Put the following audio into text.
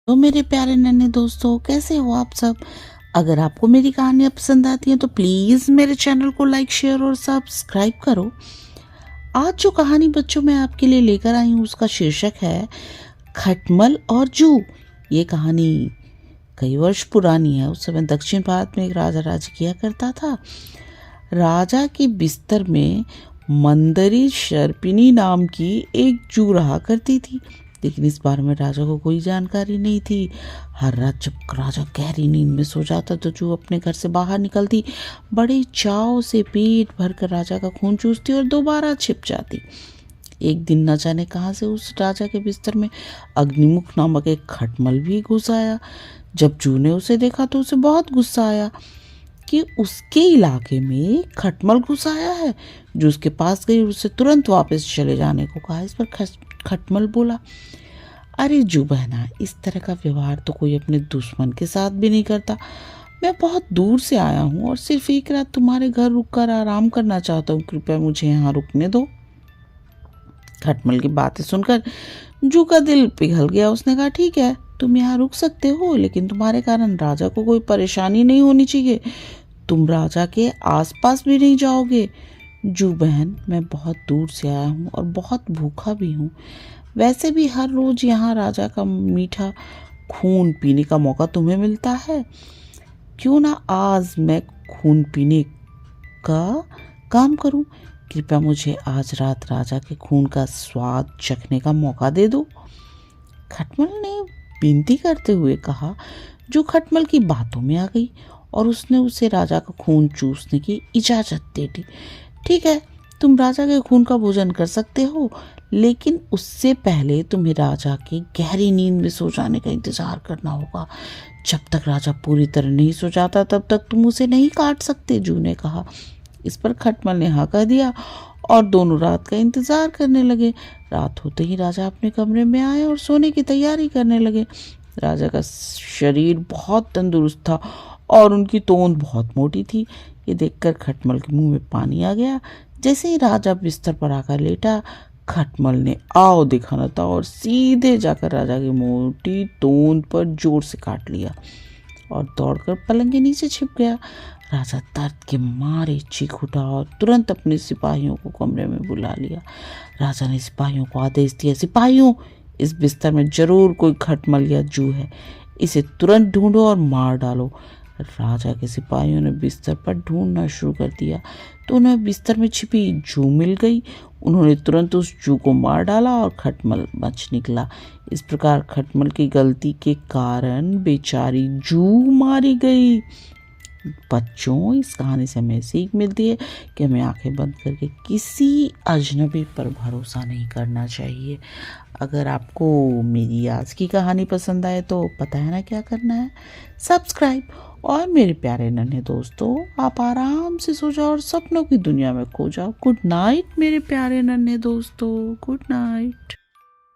तो मेरे प्यारे नन्हे दोस्तों, कैसे हो आप सब। अगर आपको मेरी कहानियाँ पसंद आती हैं तो प्लीज़ मेरे चैनल को लाइक शेयर और सब्सक्राइब करो। आज जो कहानी बच्चों मैं आपके लिए लेकर आई हूँ उसका शीर्षक है खटमल और जू। ये कहानी कई वर्ष पुरानी है। उस समय दक्षिण भारत में एक राजा राज किया करता था। राजा के बिस्तर में मंदरी शर्पिनी नाम की एक जू रहा करती थी, लेकिन इस बारे में राजा को कोई जानकारी नहीं थी। हर रात जब राजा गहरी नींद में सो जाता तो जू अपने घर से बाहर निकलती, बड़े चाव से पेट भरकर राजा का खून चूसती और दोबारा छिप जाती। एक दिन न जाने कहाँ से उस राजा के बिस्तर में अग्निमुख नामक एक खटमल भी घुस आया। जब जू ने उसे देखा तो उसे बहुत गुस्सा आया कि उसके इलाके में खटमल घुस आया है। जो उसके पास गई, उसे तुरंत वापस चले जाने को कहा। इस पर खटमल बोला, अरे जू बहना, इस तरह का व्यवहार तो कोई अपने दुश्मन के साथ भी नहीं करता। मैं बहुत दूर से आया हूँ और सिर्फ एक रात तुम्हारे घर रुककर आराम करना चाहता हूँ। कृपया मुझे यहाँ रुकने दो। खटमल की बातें सुनकर जू का दिल पिघल गया। उसने कहा, ठीक है, तुम यहाँ रुक सकते हो, लेकिन तुम्हारे कारण राजा को कोई परेशानी नहीं होनी चाहिए। तुम राजा के आसपास भी नहीं जाओगे। जू बहन, मैं बहुत दूर से आया हूँ और बहुत भूखा भी हूँ। वैसे भी हर रोज यहाँ राजा का मीठा खून पीने का मौका तुम्हें मिलता है। क्यों ना आज मैं खून पीने का काम करूं। कृपया मुझे आज रात राजा के खून का स्वाद चखने का मौका दे दो। खटमल ने विनती करते हुए कहा। जो खटमल की बातों में आ गई और उसने उसे राजा का खून चूसने की इजाजत दे दी। ठीक है, तुम राजा के खून का भोजन कर सकते हो, लेकिन उससे पहले तुम्हें राजा की गहरी नींद में सो जाने का इंतजार करना होगा। जब तक राजा पूरी तरह नहीं सो जाता तब तक तुम उसे नहीं काट सकते, जू ने कहा। इस पर खटमल ने हाँ कह दिया और दोनों रात का इंतजार करने लगे। रात होते ही राजा अपने कमरे में आए और सोने की तैयारी करने लगे। राजा का शरीर बहुत तंदुरुस्त था और उनकी तोंद बहुत मोटी थी। ये देखकर खटमल के मुंह में पानी आ गया। जैसे ही राजा बिस्तर पर आकर लेटा, खटमल ने आओ दिखाना था और सीधे जाकर राजा की मोटी तोंद पर जोर से काट लिया और दौड़कर पलंग के नीचे छिप गया। राजा दर्द के मारे चीख उठा और तुरंत अपने सिपाहियों को कमरे में बुला लिया। राजा ने सिपाहियों को आदेश दिया, सिपाहियों, इस बिस्तर में जरूर कोई खटमल या जू है। इसे तुरंत ढूंढो और मार डालो। राजा के सिपाहियों ने बिस्तर पर ढूंढना शुरू कर दिया तो उन्हें बिस्तर में छिपी जू मिल गई। उन्होंने तुरंत उस जू को मार डाला और खटमल बच निकला। इस प्रकार खटमल की गलती के कारण बेचारी जू मारी गई। बच्चों, इस कहानी से हमें सीख मिलती है कि हमें आंखें बंद करके किसी अजनबी पर भरोसा नहीं करना चाहिए। अगर आपको मेरी आज की कहानी पसंद आए तो पता है ना क्या करना है, सब्सक्राइब। और मेरे प्यारे नन्हे दोस्तों, आप आराम से सो जाओ और सपनों की दुनिया में खो जाओ। गुड नाइट मेरे प्यारे नन्हे दोस्तों, गुड नाइट।